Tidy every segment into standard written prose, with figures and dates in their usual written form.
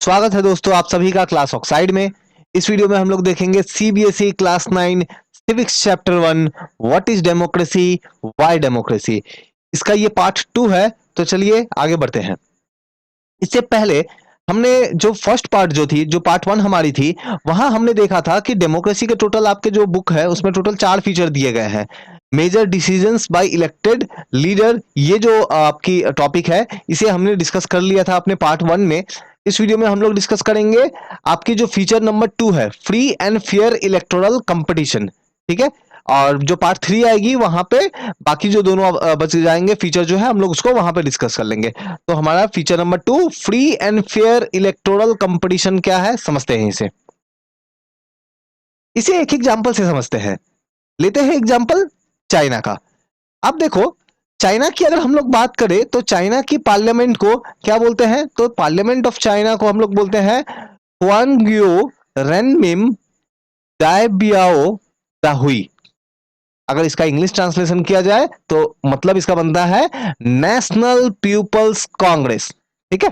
स्वागत है दोस्तों आप सभी का क्लास ऑक्साइड में। इस वीडियो में हम लोग देखेंगे CBSE class 9 civics chapter 1 what is democracy, why democracy. इसका ये पार्ट 2 है। तो चलिए आगे बढ़ते हैं। इससे पहले हमने जो फर्स्ट पार्ट जो पार्ट 1 हमारी थी, वहां हमने देखा था कि डेमोक्रेसी के टोटल आपके जो बुक है उसमें टोटल 4 फीचर दिए गए हैं। Major decisions by elected leader, ये जो आपकी टॉपिक है इसे हमने डिस्कस कर लिया था अपने पार्ट 1 में। इस वीडियो में हम लोग डिस्कस करेंगे आपकी जो फीचर नंबर 2 है, free and fair electoral competition. ठीक है। और जो पार्ट 3 आएगी वहां पे बाकी जो दोनों बच जाएंगे फीचर जो है हम लोग उसको वहां पे डिस्कस कर लेंगे। तो हमारा feature number 2 free and fair electoral competition क्या है समझते हैं इसे। इसे एक एग्जांपल से समझते हैं। लेते हैं एग्जांपल चाइना का। अब देखो, चाइना की अगर हम लोग बात करें तो चाइना की पार्लियामेंट को क्या बोलते हैं? तो पार्लियामेंट ऑफ चाइना को हम लोग बोलते हैं हुआंगियो रेनमिम दाइबियाओ दाहुई। अगर इसका इंग्लिश ट्रांसलेशन किया जाए तो मतलब इसका बनता है नेशनल पीपल्स कांग्रेस। ठीक है।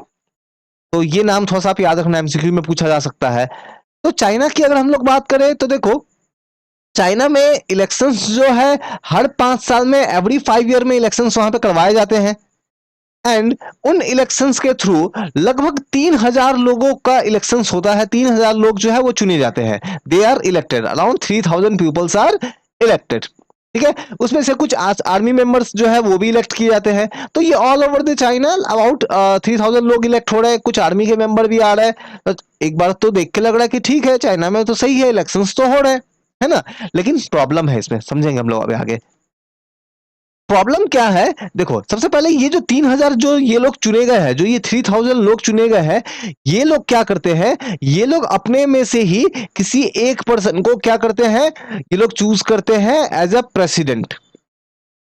तो ये नाम थोड़ा सा आप याद रखना, एमसीक्यू में पूछा जा सकता है। तो चाइना की अगर हम लोग बात करें तो देखो, चाइना में इलेक्शंस जो है हर 5 साल में, एवरी 5 ईयर में इलेक्शंस वहां पे करवाए जाते हैं। एंड उन इलेक्शंस के थ्रू लगभग 3,000 लोगों का इलेक्शंस होता है। 3,000 लोग जो है वो चुने जाते हैं। They are elected, around 3,000 peoples are elected. ठीक है। उसमें से कुछ आर्मी मेंबर्स जो है वो भी इलेक्ट किए जाते हैं। तो ये all over the China about 3,000 लोग इलेक्ट हो रहे हैं, कुछ आर्मी के मेंबर भी आ रहे हैं। तो एक बार तो देख के लग रहा है कि ठीक है, चाइना में तो सही है, इलेक्शंस तो हो रहे हैं, है ना। लेकिन प्रॉब्लम है इसमें, समझेंगे हम लोग अभी आगे। प्रॉब्लम क्या है? देखो, सबसे पहले ये जो 3,000 जो ये लोग चुने गए हैं, जो ये 3,000 लोग चुने गए हैं, ये लोग क्या करते हैं? ये लोग अपने में से ही किसी एक पर्सन को क्या करते हैं? ये लोग चूज करते हैं as a president.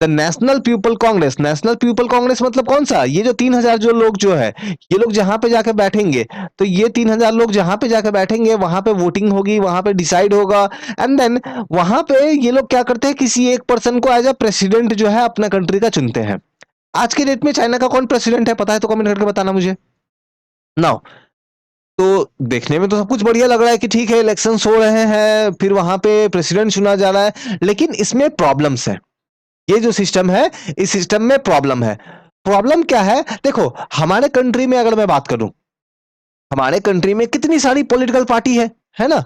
The National People Congress. National People Congress मतलब कौन सा? ये जो 3,000 जो लोग जो है, ये लोग जहां पे जाके बैठेंगे, तो ये 3,000 लोग जहां पे जाके बैठेंगे वहां पे वोटिंग होगी, वहां पे डिसाइड होगा। एंड देन वहां पे ये लोग क्या करते हैं? किसी एक पर्सन को एज अ प्रेसिडेंट जो है अपना कंट्री का चुनते हैं। आज के डेट में चाइना का कौन प्रेसिडेंट है, पता है तो कमेंट करके बताना मुझे। नाउ, तो देखने में तो सब कुछ बढ़िया लग रहा है कि ठीक है, इलेक्शंस हो रहे हैं, फिर वहां पे प्रेसिडेंट चुना जा रहा है, लेकिन इसमें प्रॉब्लम्स है। ये जो सिस्टम है, इस सिस्टम में प्रॉब्लम है। प्रॉब्लम क्या है? देखो, हमारे कंट्री में अगर मैं बात करूं, हमारे कंट्री में कितनी सारी पॉलिटिकल पार्टी है ना।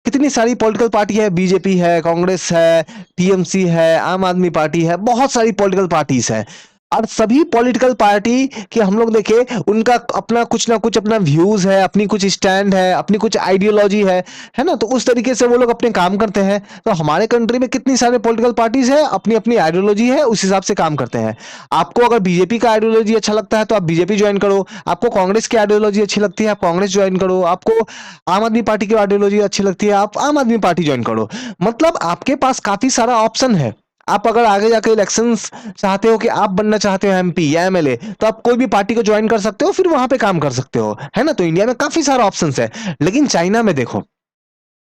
कितनी सारी पॉलिटिकल पार्टी है, बीजेपी है, कांग्रेस है, टीएमसी है, आम आदमी पार्टी है, बहुत सारी पॉलिटिकल पार्टीज है। और सभी पॉलिटिकल पार्टी के हम लोग देखें, उनका अपना कुछ ना कुछ अपना व्यूज है, अपनी कुछ स्टैंड है, अपनी कुछ आइडियोलॉजी है ना। तो उस तरीके से वो लोग अपने काम करते हैं। तो हमारे कंट्री में कितनी सारे पॉलिटिकल पार्टीज है, अपनी अपनी आइडियोलॉजी है, उस हिसाब से काम करते हैं। आपको अगर बीजेपी का आइडियोलॉजी अच्छा लगता है तो आप बीजेपी ज्वाइन करो। आपको कांग्रेस की आइडियोलॉजी अच्छी लगती है, आप कांग्रेस ज्वाइन करो। आपको आम आदमी पार्टी की आइडियोलॉजी अच्छी लगती है, आप आम आदमी पार्टी ज्वाइन करो। मतलब आपके पास काफी सारा ऑप्शन है। आप अगर आगे जाके इलेक्शंस चाहते हो कि आप बनना चाहते हो एमपी या एमएलए, तो आप कोई भी पार्टी को ज्वाइन कर सकते हो, फिर वहां पे काम कर सकते हो, है ना। तो इंडिया में काफी सारा ऑप्शंस है। लेकिन चाइना में देखो,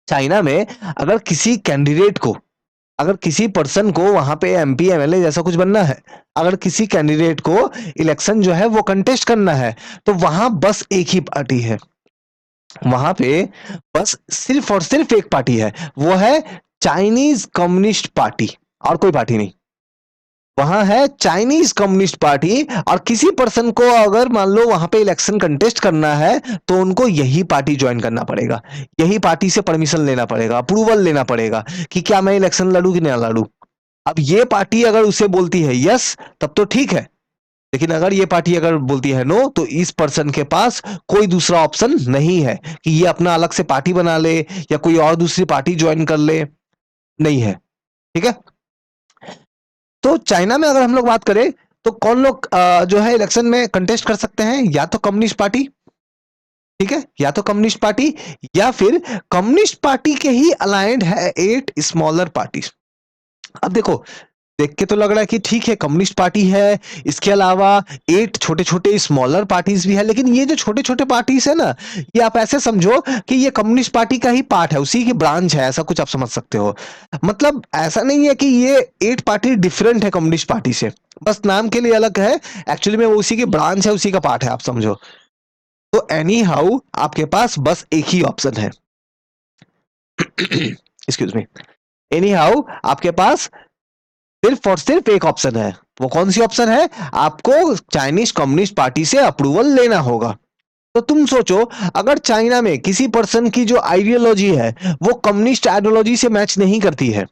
चाइना में अगर किसी कैंडिडेट को, अगर किसी पर्सन को वहां पे एमपी एमएलए जैसा कुछ बनना है, अगर किसी कैंडिडेट को इलेक्शन जो है वो कंटेस्ट करना है, तो वहां बस एक ही पार्टी है। वहां पे बस सिर्फ और सिर्फ एक पार्टी है, वो है चाइनीज कम्युनिस्ट पार्टी, और कोई पार्टी नहीं। वहां है चाइनीज कम्युनिस्ट पार्टी। और किसी पर्सन को अगर मान लो वहां पे इलेक्शन कंटेस्ट करना है, तो उनको यही पार्टी ज्वाइन करना पड़ेगा। यही पार्टी से परमिशन लेना पड़ेगा, अप्रूवल लेना पड़ेगा कि क्या मैं इलेक्शन लड़ू कि ना लड़ू। अब ये पार्टी अगर उसे बोलती है यस, तब तो ठीक है। लेकिन अगर ये पार्टी अगर बोलती है नो, तो इस पर्सन के पास कोई दूसरा ऑप्शन नहीं है कि ये अपना अलग से पार्टी बना ले या कोई और दूसरी पार्टी ज्वाइन कर ले। नहीं है। ठीक है। तो चाइना में अगर हम लोग बात करें, तो कौन लोग जो है इलेक्शन में कंटेस्ट कर सकते हैं? या तो कम्युनिस्ट पार्टी, ठीक है, या तो कम्युनिस्ट पार्टी, या फिर कम्युनिस्ट पार्टी के ही अलाइंड है 8 स्मॉलर पार्टीज। अब देखो, देख के तो लग रहा है कि ठीक है, कम्युनिस्ट पार्टी है, इसके अलावा 8 छोटे छोटे स्मॉलर पार्टीज भी है। लेकिन ये जो छोटे छोटे पार्टीज है ना, ये आप ऐसे समझो कि ये कम्युनिस्ट पार्टी का ही पार्ट है, उसी की ब्रांच है, ऐसा कुछ आप समझ सकते हो। मतलब ऐसा नहीं है कि ये 8 पार्टी डिफरेंट है कम्युनिस्ट पार्टी से, बस नाम के लिए अलग है। एक्चुअली में वो उसी की ब्रांच है, उसी का पार्ट है, आप समझो। तो एनी हाउ आपके पास बस एक ही ऑप्शन है। Excuse me. एनी हाउ आपके पास सिर्फ और सिर्फ एक ऑप्शन है। वो कौन सी ऑप्शन है? आपको चाइनीज कम्युनिस्ट पार्टी से अप्रूवल लेना होगा। तो तुम सोचो, अगर चाइना में किसी पर्सन की जो आइडियोलॉजी है वो कम्युनिस्ट आइडियोलॉजी से मैच नहीं करती है,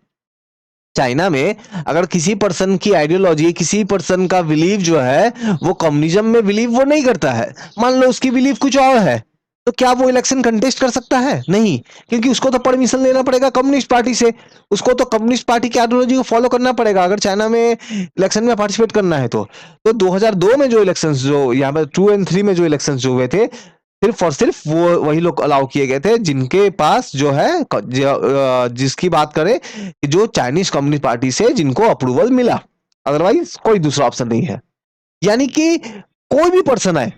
चाइना में अगर किसी पर्सन की आइडियोलॉजी, किसी पर्सन का बिलीव जो है वो कम्युनिज्म में बिलीव वो नहीं करता है, मान लो उसकी बिलीव कुछ और है, तो क्या वो इलेक्शन कंटेस्ट कर सकता है? नहीं, क्योंकि उसको तो परमिशन लेना पड़ेगा कम्युनिस्ट पार्टी से। उसको तो कम्युनिस्ट पार्टी की आइडियोलॉजी को फॉलो करना पड़ेगा अगर चाइना में इलेक्शन में पार्टिसिपेट करना है तो 2002 में जो इलेक्शंस, जो यहाँ पर 2 और 3 में जो इलेक्शंस जो हुए थे, सिर्फ और सिर्फ वो वही लोग अलाउ किए गए थे जिनके पास जो है जिसकी बात करें कि जो चाइनीज कम्युनिस्ट पार्टी से जिनको अप्रूवल मिला, अदरवाइज कोई दूसरा ऑप्शन नहीं है। यानी कि कोई भी पर्सन आए,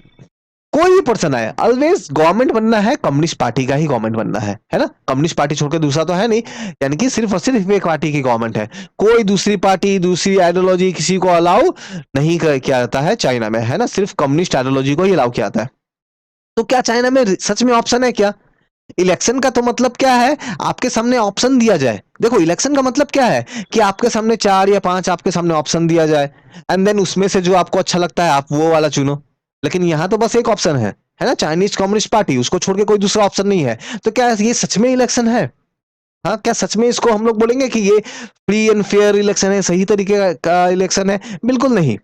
कोई भी पर्सन आए, ऑलवेज गवर्नमेंट बनना है कम्युनिस्ट पार्टी का ही गवर्नमेंट बनना है ना? कम्युनिस्ट पार्टी छोड़कर दूसरा तो है नहीं। यानी कि सिर्फ और सिर्फ एक पार्टी की गवर्नमेंट है, कोई दूसरी पार्टी, दूसरी आइडियोलॉजी किसी को अलाउ नहीं किया जाता है चाइना में, है ना? सिर्फ कम्युनिस्ट आइडियोलॉजी को ही अलाउ किया जाता है। तो क्या चाइना में सच में ऑप्शन है क्या? इलेक्शन का तो मतलब क्या है? आपके सामने ऑप्शन दिया जाए। देखो, इलेक्शन का मतलब क्या है कि आपके सामने 4 या 5 आपके सामने ऑप्शन दिया जाए, एंड देन उसमें से जो आपको अच्छा लगता है आप वो वाला चुनो। लेकिन यहां तो बस एक ऑप्शन है ना? चाइनीज कम्युनिस्ट पार्टी, उसको छोड़ के कोई दूसरा ऑप्शन नहीं है। तो क्या ये सच में इलेक्शन है? हाँ, क्या सच में इसको हम लोग बोलेंगे कि ये फ्री एंड फेयर इलेक्शन है, सही तरीके का इलेक्शन है? बिल्कुल नहीं।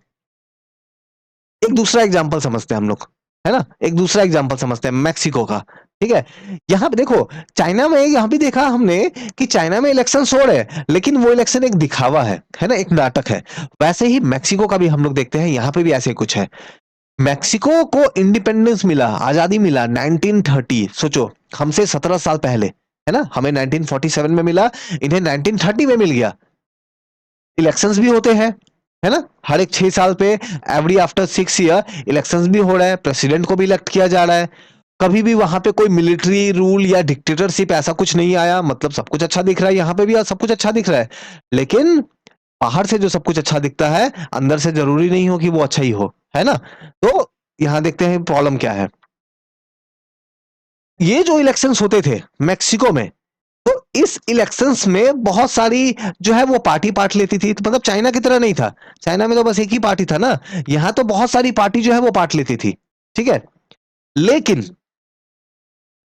एक दूसरा एग्जाम्पल समझते हैं हम लोग, है ना? एक दूसरा एग्जाम्पल समझते हैं मैक्सिको का। ठीक है, यहाँ पे देखो, चाइना में यहाँ भी देखा हमने कि चाइना में इलेक्शन हो रहे हैं, लेकिन वो इलेक्शन एक दिखावा है ना? एक नाटक है। वैसे ही मैक्सिको का भी हम लोग देखते हैं, यहाँ पे भी ऐसे कुछ है। मैक्सिको को इंडिपेंडेंस मिला, आजादी मिला 1930। सोचो, हमसे 17 साल पहले, है ना? हमें 1947 में मिला, इन्हें 1930 में मिल गया। इलेक्शंस भी होते हैं, है ना? हर एक 6 साल पे, एवरी आफ्टर 6 ईयर इलेक्शंस भी हो रहा है, प्रेसिडेंट को भी इलेक्ट किया जा रहा है। कभी भी वहां पे कोई मिलिट्री रूल या डिक्टेटरशिप ऐसा कुछ नहीं आया, मतलब सब कुछ अच्छा दिख रहा है। यहाँ पे भी सब कुछ अच्छा दिख रहा है, लेकिन बाहर से जो सब कुछ अच्छा दिखता है, अंदर से जरूरी नहीं हो कि वो अच्छा ही हो, है ना? तो यहाँ देखते हैं प्रॉब्लम क्या है। ये जो इलेक्शंस होते थे मैक्सिको में, तो इस इलेक्शंस में बहुत सारी जो है वो पार्टी पार्ट लेती थी। तो मतलब चाइना की तरह नहीं था, चाइना में तो बस एक ही पार्टी था ना, यहां तो बहुत सारी पार्टी जो है वो पार्ट लेती थी। ठीक है, लेकिन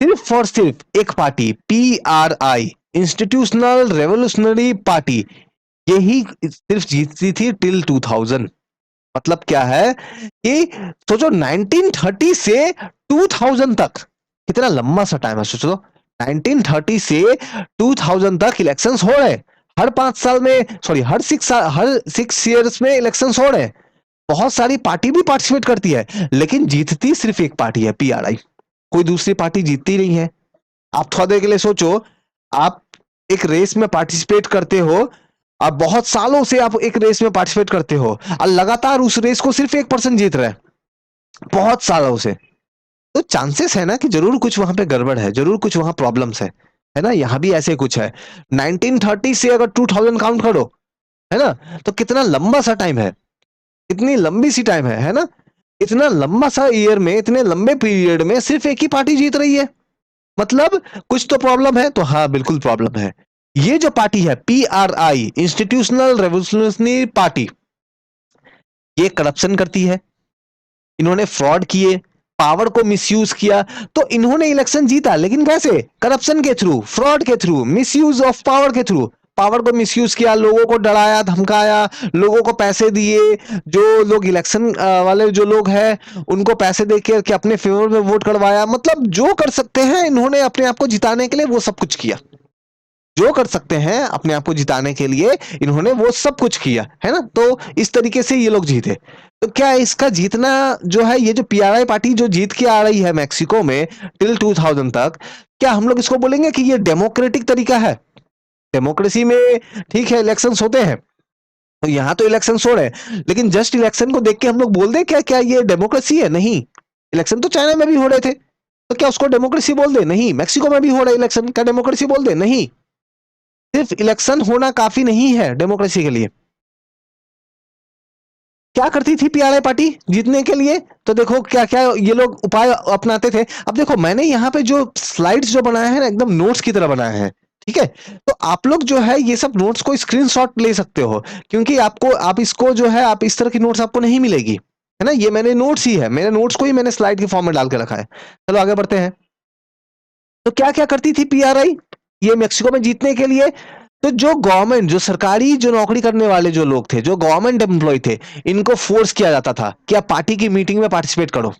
सिर्फ और सिर्फ एक party, PRI, institutional revolutionary party, यही सिर्फ जीतती थी टिल 2000। मतलब क्या है कि सोचो, 1930 से 2000 तक कितना लंबा सा टाइम है। सोचो, 1930 से 2000 तक इलेक्शंस हो रहे, हर 5 साल में, सॉरी, हर 6 ईयर्स में इलेक्शंस हो रहे। बहुत सारी पार्टी भी पार्टिसिपेट करती है, लेकिन जीतती सिर्फ एक पार्टी है, PRI। कोई दूसरी पार्टी जीतती नहीं है। आप थोड़ा देर के लिए सोचो, आप एक रेस में पार्टिसिपेट करते हो, आप बहुत सालों से आप एक रेस में पार्टिसिपेट करते हो, और लगातार उस रेस को सिर्फ एक पर्सन जीत रहा है बहुत सालों से, तो चांसेस है ना कि जरूर कुछ वहां पे गड़बड़ है, जरूर कुछ वहां प्रॉब्लम्स है ना? यहां भी ऐसे कुछ है। 1930 से अगर 2000 काउंट करो, है ना, तो कितना लंबा सा टाइम है, इतनी लंबी सी टाइम है ना? इतना लंबा सा ईयर में, इतने लंबे पीरियड में सिर्फ एक ही पार्टी जीत रही है, मतलब कुछ तो प्रॉब्लम है। तो हाँ, बिल्कुल प्रॉब्लम है। ये जो पार्टी है, PRI, इंस्टीट्यूशनल रेवोल्यूशनरी पार्टी, ये करप्शन करती है, इन्होंने फ्रॉड किए, पावर को मिसयूज किया। तो इन्होंने इलेक्शन जीता, लेकिन कैसे? करप्शन के थ्रू, फ्रॉड के थ्रू, मिसयूज ऑफ पावर के थ्रू। पावर को मिसयूज किया, लोगों को डराया धमकाया, लोगों को पैसे दिए, जो लोग इलेक्शन वाले जो लोग हैं उनको पैसे देके के अपने फेवर में वोट करवाया। मतलब जो कर सकते हैं इन्होंने अपने आप को जिताने के लिए, वो सब कुछ किया। जो कर सकते हैं अपने आप को जिताने के लिए, इन्होंने वो सब कुछ किया, है ना? तो इस तरीके से ये लोग जीते। तो क्या इसका जीतना जो है, ये जो PRI पार्टी जो जीत के आ रही है मैक्सिको में टिल 2000 तक, क्या हम लोग इसको बोलेंगे कि ये डेमोक्रेटिक तरीका है? डेमोक्रेसी में ठीक है, इलेक्शंस होते हैं, तो यहाँ तो इलेक्शंस हो रहे हैं, लेकिन जस्ट इलेक्शन को देख के हम लोग बोल दें क्या क्या ये डेमोक्रेसी है? नहीं। इलेक्शन तो चाइना में भी हो रहे थे, तो क्या उसको डेमोक्रेसी बोल दे? नहीं। मैक्सिको में भी हो रहा है इलेक्शन, क्या डेमोक्रेसी बोल दे? नहीं। सिर्फ इलेक्शन होना काफी नहीं है डेमोक्रेसी के लिए। क्या करती थी पीआरआई पार्टी जीतने के लिए? तो देखो क्या क्या ये लोग उपाय अपनाते थे। अब देखो मैंने यहाँ पे जो स्लाइड्स जो बनाए हैं ना एकदम नोट्स की तरह बनाए हैं, ठीक है? तो आप लोग जो है ये सब नोट्स को स्क्रीनशॉट ले सकते हो, क्योंकि आपको आप इसको जो है आप इस तरह की नोट्स आपको नहीं मिलेगी, है ना? ये मैंने नोट्स ही है, मेरे नोट्स को ही मैंने स्लाइड के फॉर्म में डाल के रखा है। चलो आगे बढ़ते हैं। तो क्या क्या करती थी पीआरआई ये मेक्सिको में जीतने के लिए? तो जो गवर्नमेंट जो सरकारी जो नौकरी करने वाले जो लोग थे, जो गवर्नमेंट एम्प्लॉय थे, इनको फोर्स किया जाता था कि आप पार्टी की मीटिंग में पार्टिसिपेट करो।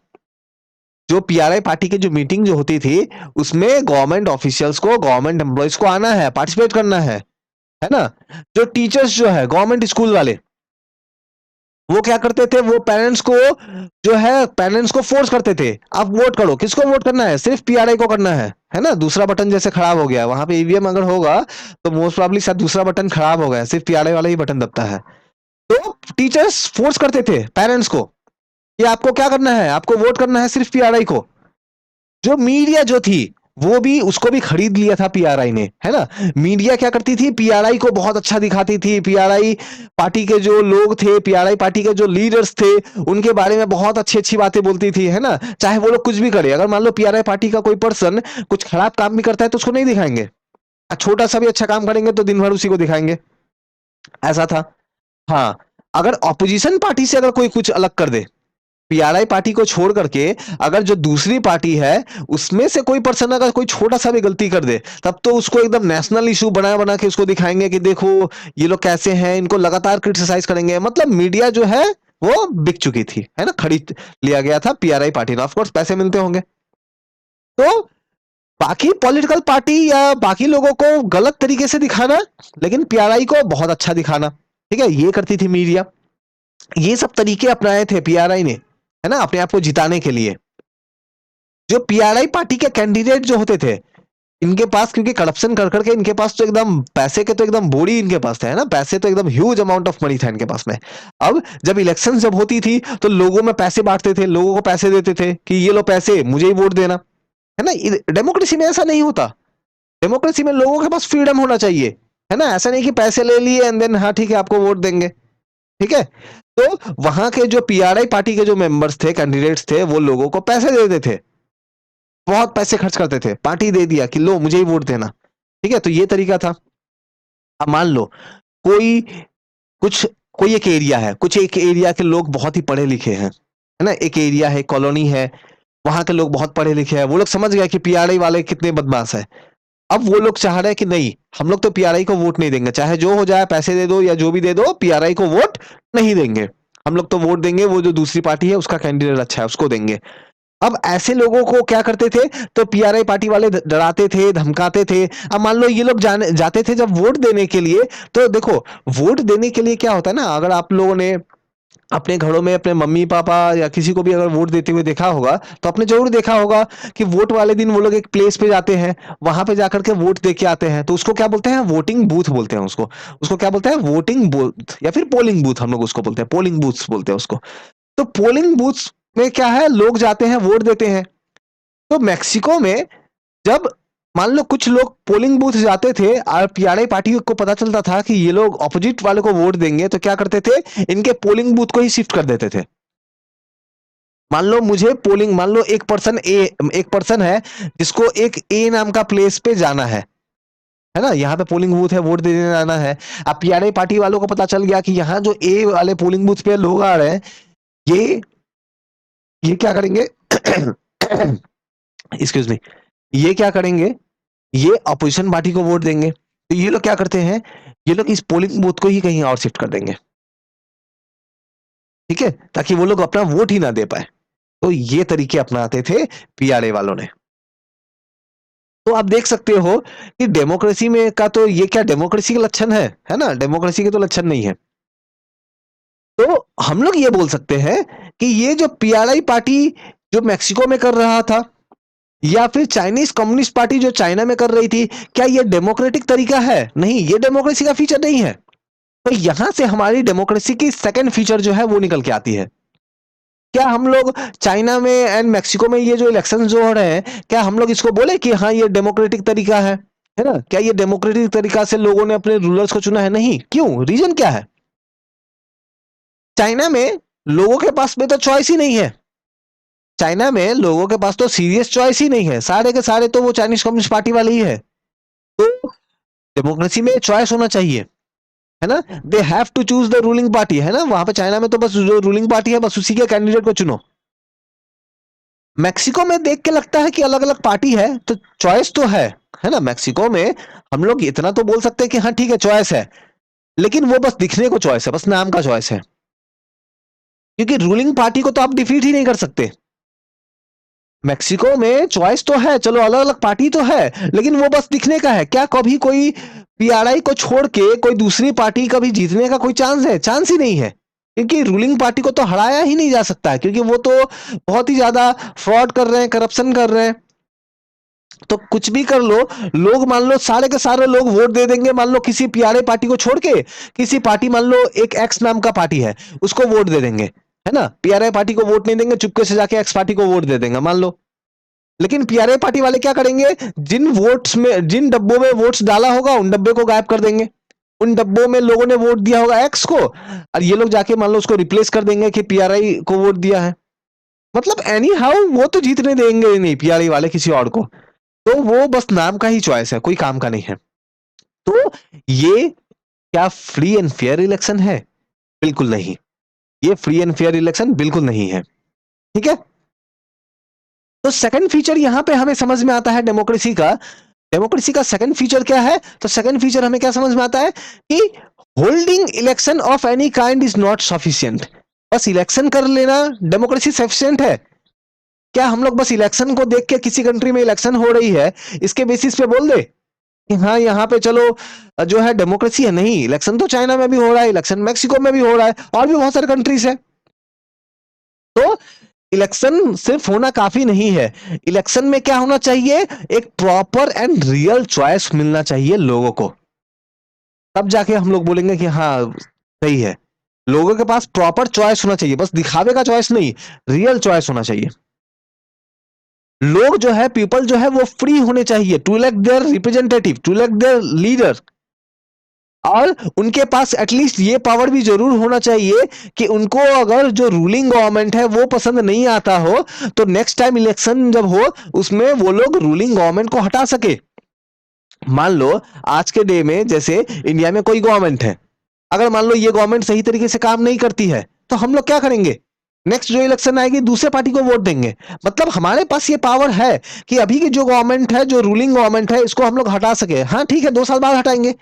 जो पीआरआई पार्टी की जो मीटिंग जो होती थी उसमें गवर्नमेंट ऑफिशियल्स को गवर्नमेंट एम्प्लॉयज को आना है, पार्टिसिपेट करना है ना? जो टीचर्स जो है गवर्नमेंट स्कूल वाले वो क्या करते थे, वो पेरेंट्स को जो है पेरेंट्स को फोर्स करते थे, आप वोट करो। किसको वोट करना है? सिर्फ पीआरआई को करना है ना? दूसरा बटन जैसे खराब हो गया वहां पे ईवीएम अगर होगा तो मोस्ट प्रॉब्ली शायद दूसरा बटन खराब हो गया, सिर्फ पीआरआई वाला ही बटन दबता है। तो टीचर्स फोर्स करते थे पेरेंट्स को कि आपको क्या करना है, आपको वोट करना है सिर्फ पीआरआई को। जो मीडिया जो थी वो भी उसको भी खरीद लिया था पीआरआई ने, है ना? मीडिया क्या करती थी, पीआरआई को बहुत अच्छा दिखाती थी। पीआरआई पार्टी के जो लोग थे, पीआरआई पार्टी के जो लीडर्स थे, उनके बारे में बहुत अच्छी अच्छी बातें बोलती थी, है ना? चाहे वो लोग कुछ भी करे, अगर मान लो पीआरआई पार्टी का कोई पर्सन कुछ खराब काम भी करता है तो उसको नहीं दिखाएंगे, छोटा सा भी अच्छा काम करेंगे तो दिन भर उसी को दिखाएंगे, ऐसा था। हाँ, अगर ऑपोजिशन पार्टी से अगर कोई कुछ अलग कर दे, पीआरआई पार्टी को छोड़ करके अगर जो दूसरी पार्टी है उसमें से कोई पर्सन अगर कोई छोटा सा भी गलती कर दे, तब तो उसको एकदम नेशनल इशू बना बना के उसको दिखाएंगे कि देखो ये लोग कैसे हैं, इनको लगातार क्रिटिसाइज करेंगे। मतलब मीडिया जो है वो बिक चुकी थी, है ना? खरीद लिया गया था पीआरआई पार्टी ने, ऑफ कोर्स पैसे मिलते होंगे। तो बाकी पॉलिटिकल पार्टी या बाकी लोगों को गलत तरीके से दिखाना, लेकिन पीआरआई को बहुत अच्छा दिखाना, ठीक है? ये करती थी मीडिया। ये सब तरीके अपनाए थे पीआरआई ने, है ना, अपने आप को जिताने के लिए। जो पीआरआई पार्टी के कैंडिडेट जो होते थे, इनके पास क्योंकि करप्शन कर करके इनके पास तो एकदम पैसे के तो एकदम बोरी इनके पास थे, है ना? पैसे तो एकदम ह्यूज अमाउंट ऑफ मनी था इनके पास में। अब जब इलेक्शन जब होती थी तो लोगों में पैसे बांटते थे, लोगों को पैसे देते थे कि ये लो पैसे, मुझे ही वोट देना, है ना? डेमोक्रेसी में ऐसा नहीं होता। डेमोक्रेसी में लोगों के पास फ्रीडम होना चाहिए, है ना? ऐसा नहीं कि पैसे ले लिए एंड देन हाँ ठीक है आपको वोट देंगे, ठीक है? तो वहां के जो पीआरआई पार्टी के जो मेंबर्स थे, कैंडिडेट्स थे, वो लोगों को पैसे देते थे, बहुत पैसे खर्च करते थे, पार्टी दे दिया कि लो मुझे ही वोट देना, ठीक है? तो ये तरीका था। अब मान लो कोई कुछ कोई एक एरिया है, कुछ एक एरिया के लोग बहुत ही पढ़े लिखे हैं, है ना? एक एरिया है, कॉलोनी है, वहां के लोग बहुत पढ़े लिखे हैं, वो लोग समझ गए कि पीआरआई वाले कितने बदमाश है। अब वो लोग चाह रहे हैं कि नहीं, हम लोग तो पीआरआई को वोट नहीं देंगे, चाहे जो हो जाए, पैसे दे दो या जो भी दे दो, पीआरआई को वोट नहीं देंगे। हम लोग तो वोट देंगे वो जो दूसरी पार्टी है उसका कैंडिडेट अच्छा है उसको देंगे। अब ऐसे लोगों को क्या करते थे, तो पीआरआई पार्टी वाले डराते थे, धमकाते थे। अब मान लो ये लोग जाने जाते थे जब वोट देने के लिए, तो देखो वोट देने के लिए क्या होता है ना, अगर आप लोगों ने अपने घरों में अपने मम्मी पापा या किसी को भी अगर वोट देते हुए देखा होगा तो आपने जरूर देखा होगा कि वोट वाले दिन वो लोग एक प्लेस पे जाते हैं, वहां पे जाकर के वोट दे के आते हैं, तो उसको क्या बोलते हैं, वोटिंग बूथ बोलते हैं उसको। उसको क्या बोलते हैं, वोटिंग बूथ या फिर पोलिंग बूथ, हम लोग उसको बोलते हैं, पोलिंग बूथ्स बोलते हैं उसको। तो पोलिंग बूथ्स में क्या है, लोग जाते हैं वोट देते हैं। तो मैक्सिको में जब मान लो कुछ लोग पोलिंग बूथ जाते थे और पीआरआई पार्टी को पता चलता था कि ये लोग ऑपोजिट वाले को वोट देंगे, तो क्या करते थे, इनके पोलिंग बूथ को ही शिफ्ट कर देते थे। मान लो मुझे पोलिंग, मान लो एक पर्सन है जिसको एक ए नाम का प्लेस पे जाना है ना? यहाँ पे पोलिंग बूथ है, वोट देने जाना है। अब पीआरआई पार्टी वालों को पता चल गया कि यहाँ जो ए वाले पोलिंग बूथ पे लोग आ रहे हैं, ये क्या करेंगे एक्सक्यूज मी, ये क्या करेंगे, ये अपोजिशन पार्टी को वोट देंगे। तो ये लोग क्या करते हैं, ये लोग इस पोलिंग बूथ को ही कहीं और शिफ्ट कर देंगे, ठीक है, ताकि वो लोग अपना वोट ही ना दे पाए। तो ये तरीके अपनाते थे पीआरए वालों ने। तो आप देख सकते हो कि डेमोक्रेसी में का तो ये क्या डेमोक्रेसी के लक्षण है ना? डेमोक्रेसी के तो लक्षण नहीं है। तो हम लोग ये बोल सकते हैं कि ये जो पीआरआई पार्टी जो मेक्सिको में कर रहा था या फिर चाइनीज कम्युनिस्ट पार्टी जो चाइना में कर रही थी, क्या ये डेमोक्रेटिक तरीका है? नहीं, ये डेमोक्रेसी का फीचर नहीं है। तो यहां से हमारी डेमोक्रेसी की सेकंड फीचर जो है वो निकल के आती है। क्या हम लोग चाइना में एंड मेक्सिको में ये जो इलेक्शन जो हो रहे हैं, क्या हम लोग इसको बोले कि हाँ ये डेमोक्रेटिक तरीका है ना? क्या ये डेमोक्रेटिक तरीका से लोगों ने अपने रूलर्स को चुना है? नहीं। क्यों? रीजन क्या है? चाइना में लोगों के पास में तो चॉइस ही नहीं है। चाइना में लोगों के पास तो सीरियस चॉइस ही नहीं है, सारे के सारे तो वो चाइनीज कम्युनिस्ट पार्टी वाले ही है। तो डेमोक्रेसी में चॉइस होना चाहिए, है ना। They have to choose the ruling party, है ना। वहां पे चाइना में तो बस जो रूलिंग पार्टी है बस उसी के कैंडिडेट को चुनो। मैक्सिको में देख के लगता है कि अलग अलग पार्टी है तो चॉइस तो है ना। मैक्सिको में हम लोग इतना तो बोल सकते हैं कि हाँ ठीक है चॉइस है, लेकिन वो बस दिखने को चॉइस है, बस नाम का चॉइस है, क्योंकि रूलिंग पार्टी को तो आप डिफीट ही नहीं कर सकते। मैक्सिको में चॉइस तो है, चलो अलग अलग पार्टी तो है, लेकिन वो बस दिखने का है। क्या कभी कोई पीआरआई को छोड़ के कोई दूसरी पार्टी का भी जीतने का कोई चांस है? चांस ही नहीं है, क्योंकि रूलिंग पार्टी को तो हराया ही नहीं जा सकता है, क्योंकि वो तो बहुत ही ज्यादा फ्रॉड कर रहे हैं, करप्शन कर रहे हैं। तो कुछ भी कर लो, लोग मान लो सारे के सारे लोग वोट दे देंगे, मान लो किसी पीआरआई पार्टी को छोड़ के किसी पार्टी, मान लो एक एक्स नाम का पार्टी है, उसको वोट दे देंगे, है ना। पीआरआई पार्टी को वोट नहीं देंगे, चुपके से जाके एक्स पार्टी को वोट दे देंगे मान लो। लेकिन पीआरआई पार्टी वाले क्या करेंगे, जिन वोट्स में, जिन डब्बों में वोट्स डाला होगा उन डब्बे को गायब कर देंगे। उन डब्बों में लोगों ने वोट दिया होगा एक्स को, और ये लोग जाके मान लो उसको रिप्लेस कर देंगे कि पीआरआई को वोट दिया है। मतलब एनी हाउ वो तो जीतने देंगे ही नहीं पीआरआई वाले किसी और को, तो वो बस नाम का ही चॉइस है, कोई काम का नहीं है। तो ये क्या फ्री एंड फेयर इलेक्शन है? बिल्कुल नहीं, ये फ्री एंड फेयर इलेक्शन बिल्कुल नहीं है। ठीक है। तो सेकंड फीचर यहां पे हमें समझ में आता है डेमोक्रेसी का। डेमोक्रेसी का सेकंड फीचर क्या है? तो सेकंड फीचर हमें क्या समझ में आता है कि holding election of any kind is not sufficient. बस इलेक्शन कर लेना डेमोक्रेसी सफिशिएंट है क्या? हम लोग बस इलेक्शन को देख के, किसी कंट्री में इलेक्शन हो रही है इसके बेसिस पे बोल दे कि हाँ यहाँ पे चलो जो है डेमोक्रेसी है? नहीं, इलेक्शन तो चाइना में भी हो रहा है, इलेक्शन मैक्सिको में भी हो रहा है, और भी बहुत सारे कंट्रीज है। तो इलेक्शन सिर्फ होना काफी नहीं है। इलेक्शन में क्या होना चाहिए? एक प्रॉपर एंड रियल चॉइस मिलना चाहिए लोगों को, तब जाके हम लोग बोलेंगे कि हाँ सही है। लोगों के पास प्रॉपर चॉइस होना चाहिए, बस दिखावे का चॉइस नहीं, रियल चॉइस होना चाहिए। लोग जो है, पीपल जो है वो फ्री होने चाहिए to elect their representative, to elect their leader. और उनके पास एटलीस्ट ये पावर भी जरूर होना चाहिए कि उनको अगर जो रूलिंग गवर्नमेंट है वो पसंद नहीं आता हो, तो नेक्स्ट टाइम इलेक्शन जब हो उसमें वो लोग रूलिंग गवर्नमेंट को हटा सके। मान लो आज के डे में जैसे इंडिया में कोई गवर्नमेंट है, अगर मान लो ये गवर्नमेंट सही तरीके से काम नहीं करती है, तो हम लोग क्या करेंगे? नेक्स्ट जो इलेक्शन आएगी दूसरे पार्टी को वोट देंगे। मतलब हमारे पास ये पावर है कि अभी की जो गवर्नमेंट है, जो रूलिंग गवर्नमेंट है, इसको हम लोग हटा सके। हाँ ठीक है, 2 साल बाद हटाएंगे,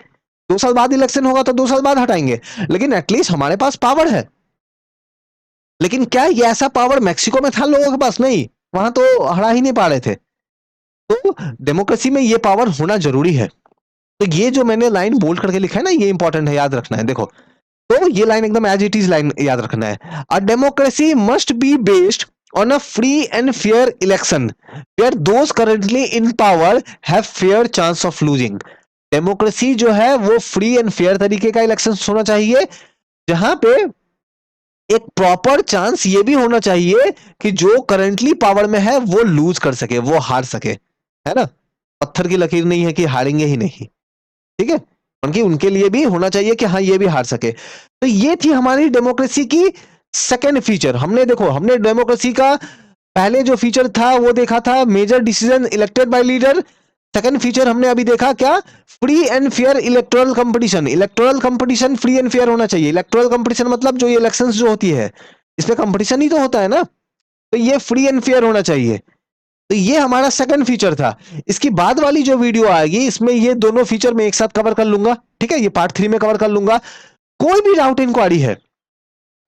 2 साल बाद इलेक्शन होगा तो 2 साल बाद हटाएंगे, लेकिन एटलीस्ट हमारे पास पावर है। लेकिन क्या ये ऐसा पावर मैक्सिको में था लोगों के पास? नहीं, वहां तो हटा ही नहीं पा रहे थे। तो डेमोक्रेसी में ये पावर होना जरूरी है। तो ये जो मैंने लाइन बोल्ड करके लिखा है ना, ये इंपॉर्टेंट है, याद रखना है। देखो, तो ये लाइन एकदम एज इट इज लाइन याद रखना है। A democracy must be based on a free and fair election where those currently in power have fair chance of losing. Democracy जो है वो फ्री एंड फेयर तरीके का इलेक्शन होना चाहिए, जहां पे एक प्रॉपर चांस ये भी होना चाहिए कि जो करंटली पावर में है वो लूज कर सके, वो हार सके, है ना। पत्थर की लकीर नहीं है कि हारेंगे ही नहीं, ठीक है। उनकी उनके लिए भी होना चाहिए कि हाँ ये भी हार सके। तो ये थी हमारी डेमोक्रेसी की सेकेंड फीचर। हमने देखो, हमने डेमोक्रेसी का पहले जो फीचर था वो देखा था major decision elected by leader. Second feature हमने अभी देखा क्या? Free and fair electoral competition. Electoral competition free and fair होना चाहिए। इलेक्टोरल कंपटीशन मतलब जो इलेक्शंस जो होती है इसमें कंपटीशन ही तो होता है ना, तो ये फ्री एंड फेयर होना चाहिए। तो ये हमारा सेकंड फीचर था। इसकी बाद वाली जो वीडियो आएगी इसमें ये दोनों फीचर मैं एक साथ कवर कर लूंगा, ठीक है। ये पार्ट 3 में कवर कर लूंगा। कोई भी डाउट इंक्वायरी है,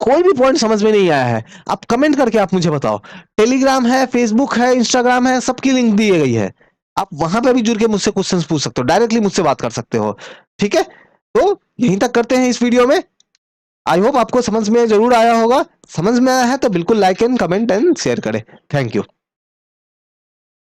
कोई भी पॉइंट समझ में नहीं आया है, आप कमेंट करके आप मुझे बताओ। टेलीग्राम है, फेसबुक है, इंस्टाग्राम है, सबकी लिंक दी गई है। आप वहां पे भी जुड़ के मुझसे क्वेश्चंस पूछ सकते हो, डायरेक्टली मुझसे बात कर सकते हो, ठीक है। तो यहीं तक करते हैं इस वीडियो में। आई होप आपको समझ में जरूर आया होगा। समझ में आया है तो बिल्कुल like and comment and share करें। Thank you.